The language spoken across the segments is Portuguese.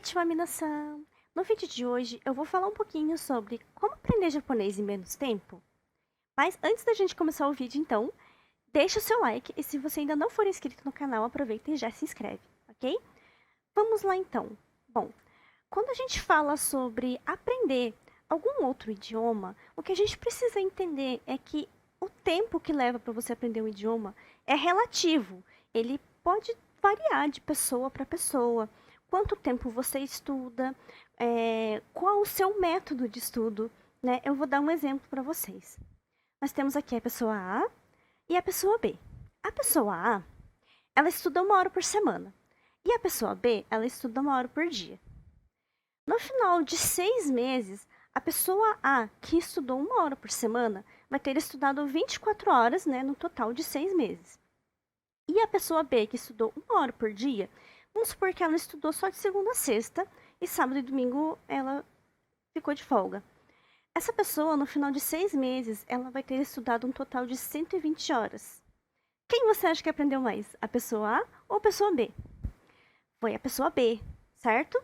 Konnichiwa, minasan! No vídeo de hoje eu vou falar um pouquinho sobre como aprender japonês em menos tempo. Mas antes da gente começar o vídeo então, deixa o seu like e se você ainda não for inscrito no canal, aproveita e já se inscreve, ok? Vamos lá então. Bom, quando a gente fala sobre aprender algum outro idioma, o que a gente precisa entender é que o tempo que leva para você aprender um idioma é relativo. Ele pode variar de pessoa para pessoa. Quanto tempo você estuda, qual o seu método de estudo, né? Eu vou dar um exemplo para vocês. Nós temos aqui a pessoa A e a pessoa B. A pessoa A, ela estuda 1 hora por semana. E a pessoa B, ela estuda 1 hora por dia. No final de 6 meses, a pessoa A, que estudou 1 hora por semana, vai ter estudado 24 horas, né, no total de 6 meses. E a pessoa B, que estudou 1 hora por dia, vamos supor que ela estudou só de segunda a sexta e sábado e domingo ela ficou de folga. Essa pessoa, no final de 6 meses, ela vai ter estudado um total de 120 horas. Quem você acha que aprendeu mais? A pessoa A ou a pessoa B? Foi a pessoa B, certo?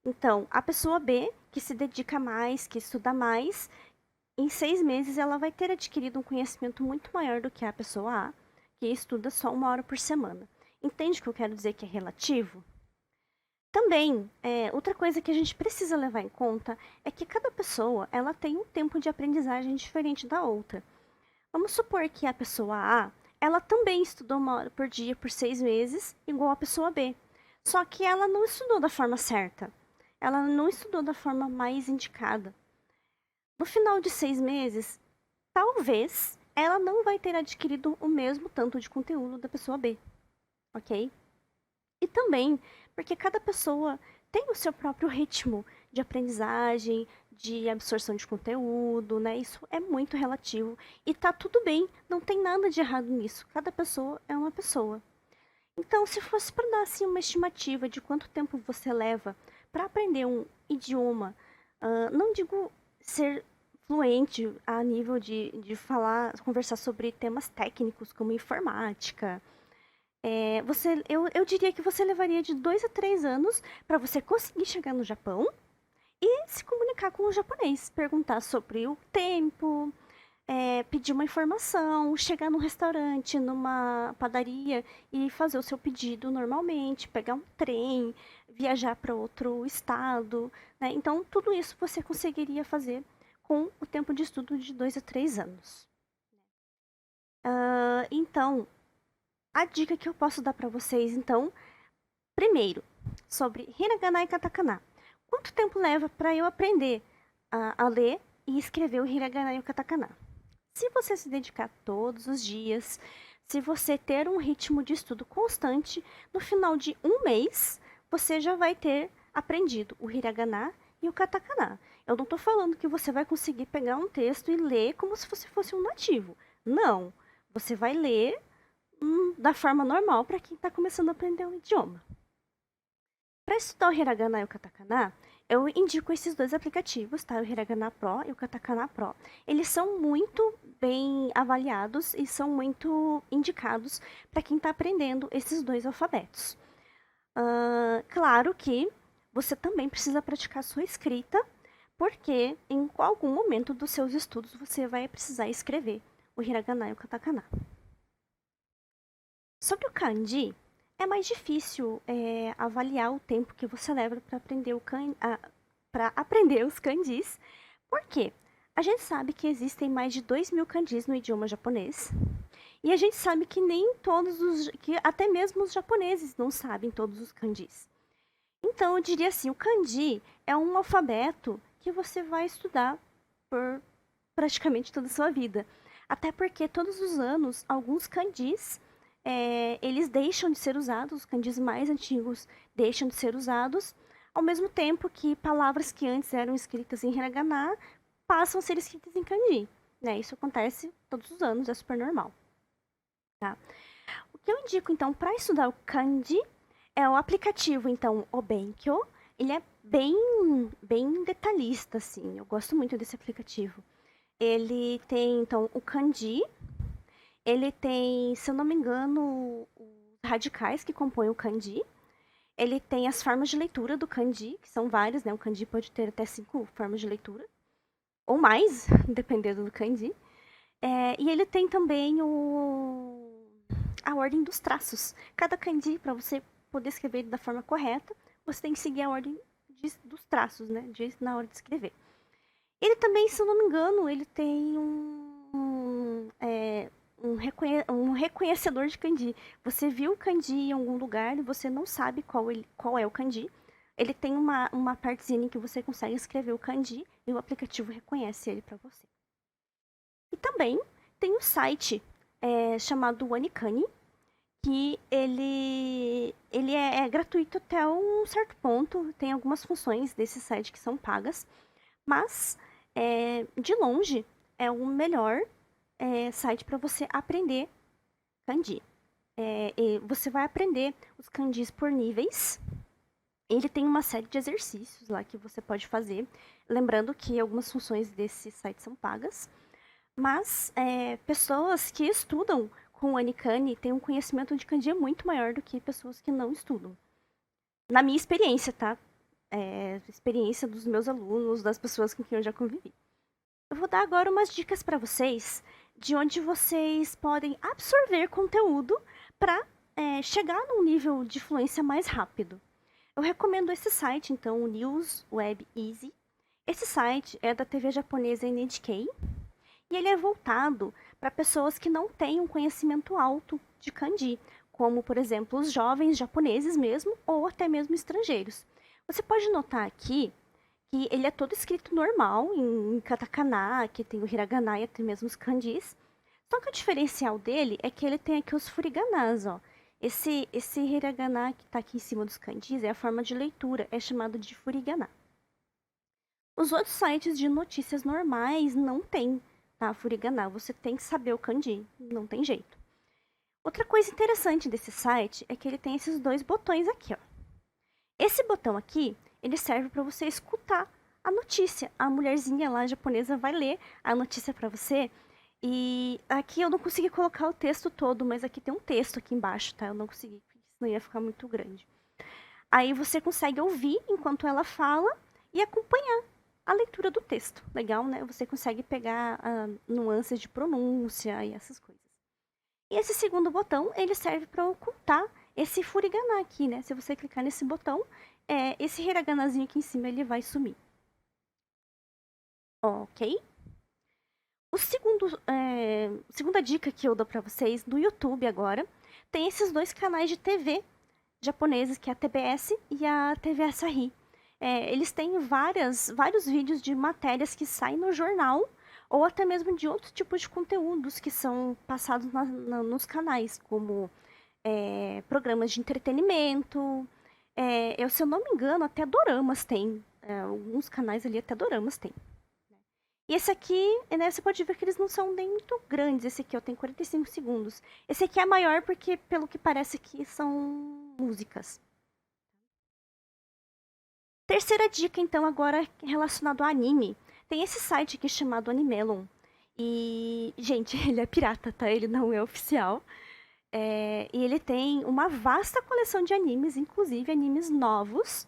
Então, a pessoa B, que se dedica mais, que estuda mais, em 6 meses ela vai ter adquirido um conhecimento muito maior do que a pessoa A, que estuda só 1 hora por semana. Entende o que eu quero dizer que é relativo? Também, outra coisa que a gente precisa levar em conta é que cada pessoa ela tem um tempo de aprendizagem diferente da outra. Vamos supor que a pessoa A, ela também estudou 1 hora por dia por 6 meses, igual a pessoa B. Só que ela não estudou da forma certa. Ela não estudou da forma mais indicada. No final de 6 meses, talvez ela não vai ter adquirido o mesmo tanto de conteúdo da pessoa B, ok? E também porque cada pessoa tem o seu próprio ritmo de aprendizagem, de absorção de conteúdo, né? Isso é muito relativo e tá tudo bem, não tem nada de errado nisso. Cada pessoa é uma pessoa. Então, se fosse para dar assim uma estimativa de quanto tempo você leva para aprender um idioma, não digo ser fluente a nível de falar, conversar sobre temas técnicos como informática. Eu diria que você levaria de 2 a 3 anos para você conseguir chegar no Japão e se comunicar com o japonês, perguntar sobre o tempo, pedir uma informação, chegar num restaurante, numa padaria e fazer o seu pedido normalmente, pegar um trem, viajar para outro estado, né? Então, tudo isso você conseguiria fazer com o tempo de estudo de 2 a 3 anos. Então, a dica que eu posso dar para vocês, então, primeiro, sobre hiragana e katakana. Quanto tempo leva para eu aprender a ler e escrever o hiragana e o katakana? Se você se dedicar todos os dias, se você ter um ritmo de estudo constante, no final de 1 mês, você já vai ter aprendido o hiragana e o katakana. Eu não estou falando que você vai conseguir pegar um texto e ler como se você fosse um nativo. Não. Você vai ler da forma normal para quem está começando a aprender um idioma. Para estudar o hiragana e o katakana, eu indico esses 2 aplicativos, tá? O Hiragana Pro e o Katakana Pro. Eles são muito bem avaliados e são muito indicados para quem está aprendendo esses 2 alfabetos. Claro que você também precisa praticar sua escrita, porque em algum momento dos seus estudos você vai precisar escrever o Hiragana e o Katakana. Sobre o kanji, é mais difícil avaliar o tempo que você leva para aprender os kanjis. Por quê? A gente sabe que existem mais de 2.000 kanjis no idioma japonês. E a gente sabe que nem todos que até mesmo os japoneses não sabem todos os kanjis. Então, eu diria assim, o kanji é um alfabeto que você vai estudar por praticamente toda a sua vida. Até porque todos os anos, alguns kanjis eles deixam de ser usados, os kanjis mais antigos deixam de ser usados, ao mesmo tempo que palavras que antes eram escritas em hiragana passam a ser escritas em kanji. Né? Isso acontece todos os anos, é super normal. Tá? O que eu indico, então, para estudar o kanji é o aplicativo, então, o Benkyo. Ele é bem detalhista, assim. Eu gosto muito desse aplicativo. Ele tem, então, o kanji. Ele tem, se eu não me engano, os radicais que compõem o kanji. Ele tem as formas de leitura do kanji, que são várias, né? O kanji pode ter até 5 formas de leitura, ou mais, dependendo do kanji. E ele tem também a ordem dos traços. Cada kanji, para você poder escrever da forma correta, você tem que seguir a ordem dos traços, né? Na hora de escrever. Ele também, se eu não me engano, ele tem um reconhecedor de kanji. Você viu o kanji em algum lugar e você não sabe qual é o kanji. Ele tem uma partezinha em que você consegue escrever o kanji e o aplicativo reconhece ele para você. E também tem um site chamado Anikane, que ele é gratuito até um certo ponto. Tem algumas funções desse site que são pagas, mas de longe é o melhor site para você aprender kanji. Você vai aprender os kanjis por níveis. Ele tem uma série de exercícios lá que você pode fazer. Lembrando que algumas funções desse site são pagas. Mas pessoas que estudam com o Anikane têm um conhecimento de kanji muito maior do que pessoas que não estudam. Na minha experiência, tá? Experiência dos meus alunos, das pessoas com quem eu já convivi. Eu vou dar agora umas dicas para vocês de onde vocês podem absorver conteúdo para chegar num nível de fluência mais rápido. Eu recomendo esse site, então, o News Web Easy. Esse site é da TV japonesa NHK e ele é voltado para pessoas que não têm um conhecimento alto de kanji, como, por exemplo, os jovens japoneses mesmo, ou até mesmo estrangeiros. Você pode notar aqui que ele é todo escrito normal, em katakana, que tem o hiragana e até mesmo os kanjis. Só que o diferencial dele é que ele tem aqui os furiganas, ó. Esse hiragana que está aqui em cima dos kanjis é a forma de leitura, é chamado de furigana. Os outros sites de notícias normais não tem, tá? Furigana, você tem que saber o kanji, não tem jeito. Outra coisa interessante desse site é que ele tem esses dois botões aqui, ó. Esse botão aqui, ele serve para você escutar a notícia. A mulherzinha lá japonesa vai ler a notícia para você. E aqui eu não consegui colocar o texto todo, mas aqui tem um texto aqui embaixo, tá? Eu não consegui, senão ia ficar muito grande. Aí você consegue ouvir enquanto ela fala e acompanhar a leitura do texto. Legal, né? Você consegue pegar nuances de pronúncia e essas coisas. E esse segundo botão, ele serve para ocultar esse furigana aqui, né? Se você clicar nesse botão, esse hiraganazinho aqui em cima, ele vai sumir. Ok? Segunda dica que eu dou para vocês, no YouTube agora, tem esses dois canais de TV japoneses, que é a TBS e a TV Asahi. Eles têm vários vídeos de matérias que saem no jornal, ou até mesmo de outros tipos de conteúdos que são passados nos canais, como programas de entretenimento. Se eu não me engano, até doramas tem. Alguns canais ali até doramas tem. E esse aqui, né, você pode ver que eles não são nem muito grandes. Esse aqui, ó, tem 45 segundos. Esse aqui é maior porque, pelo que parece aqui, são músicas. Terceira dica, então, agora relacionado ao anime. Tem esse site aqui chamado Animelon. E, gente, ele é pirata, tá? Ele não é oficial. E ele tem uma vasta coleção de animes, inclusive animes novos.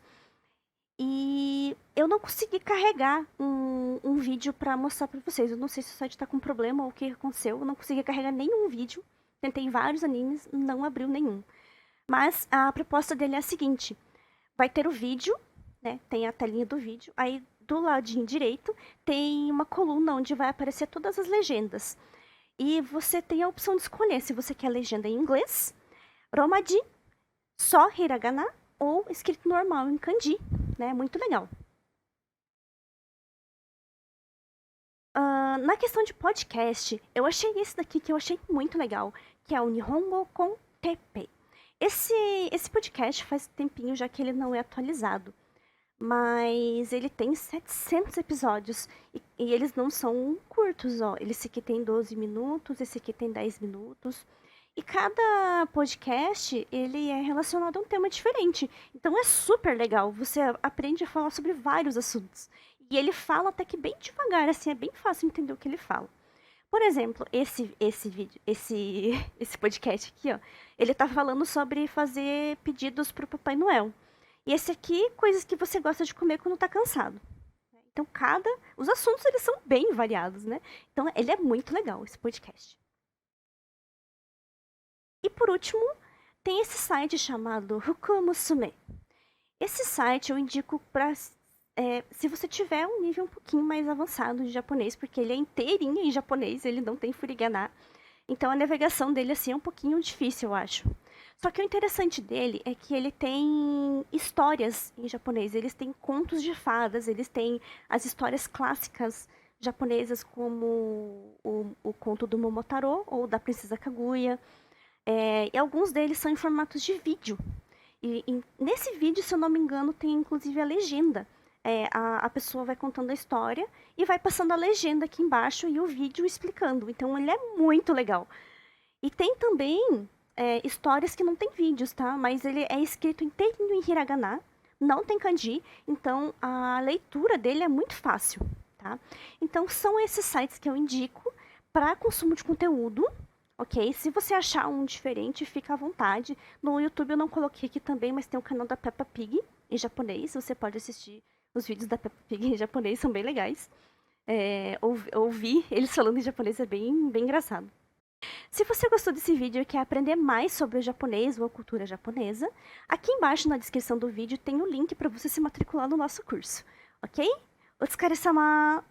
E eu não consegui carregar um vídeo pra mostrar pra vocês. Eu não sei se o site tá com problema ou o que aconteceu. Eu não consegui carregar nenhum vídeo. Tentei vários animes, não abriu nenhum. Mas a proposta dele é a seguinte. Vai ter o vídeo, né? Tem a telinha do vídeo. Aí do ladinho direito tem uma coluna onde vai aparecer todas as legendas. E você tem a opção de escolher se você quer legenda em inglês, romaji, só hiragana ou escrito normal em kanji, né? Muito legal. Na questão de podcast, eu achei esse daqui que eu achei muito legal, que é o Nihongo com Teppei. Esse podcast faz tempinho já que ele não é atualizado, mas ele tem 700 episódios e eles não são curtos, ó. Esse aqui tem 12 minutos, esse aqui tem 10 minutos. E cada podcast, ele é relacionado a um tema diferente. Então é super legal, você aprende a falar sobre vários assuntos. E ele fala até que bem devagar, assim, é bem fácil entender o que ele fala. Por exemplo, esse vídeo, esse podcast aqui, ó, ele tá falando sobre fazer pedidos pro Papai Noel. E esse aqui, coisas que você gosta de comer quando tá cansado. Então, os assuntos, eles são bem variados, né? Então, ele é muito legal, esse podcast. E por último, tem esse site chamado Hukomusume. Esse site eu indico para se você tiver um nível um pouquinho mais avançado de japonês, porque ele é inteirinho em japonês, ele não tem furigana. Então a navegação dele assim é um pouquinho difícil, eu acho. Só que o interessante dele é que ele tem histórias em japonês, eles têm contos de fadas, eles têm as histórias clássicas japonesas como o conto do Momotaro ou da Princesa Kaguya. E alguns deles são em formatos de vídeo. E nesse vídeo, se eu não me engano, tem inclusive a legenda. A pessoa vai contando a história e vai passando a legenda aqui embaixo e o vídeo explicando. Então ele é muito legal. E tem também histórias que não tem vídeos, tá? Mas ele é escrito inteirinho em hiragana, não tem kanji, então a leitura dele é muito fácil, tá? Então são esses sites que eu indico para consumo de conteúdo. Ok? Se você achar um diferente, fica à vontade. No YouTube eu não coloquei aqui também, mas tem o canal da Peppa Pig em japonês. Você pode assistir os vídeos da Peppa Pig em japonês, são bem legais. Ouvir eles falando em japonês é bem, bem engraçado. Se você gostou desse vídeo e quer aprender mais sobre o japonês ou a cultura japonesa, aqui embaixo na descrição do vídeo tem o link para você se matricular no nosso curso. Ok? Otsukare-sama!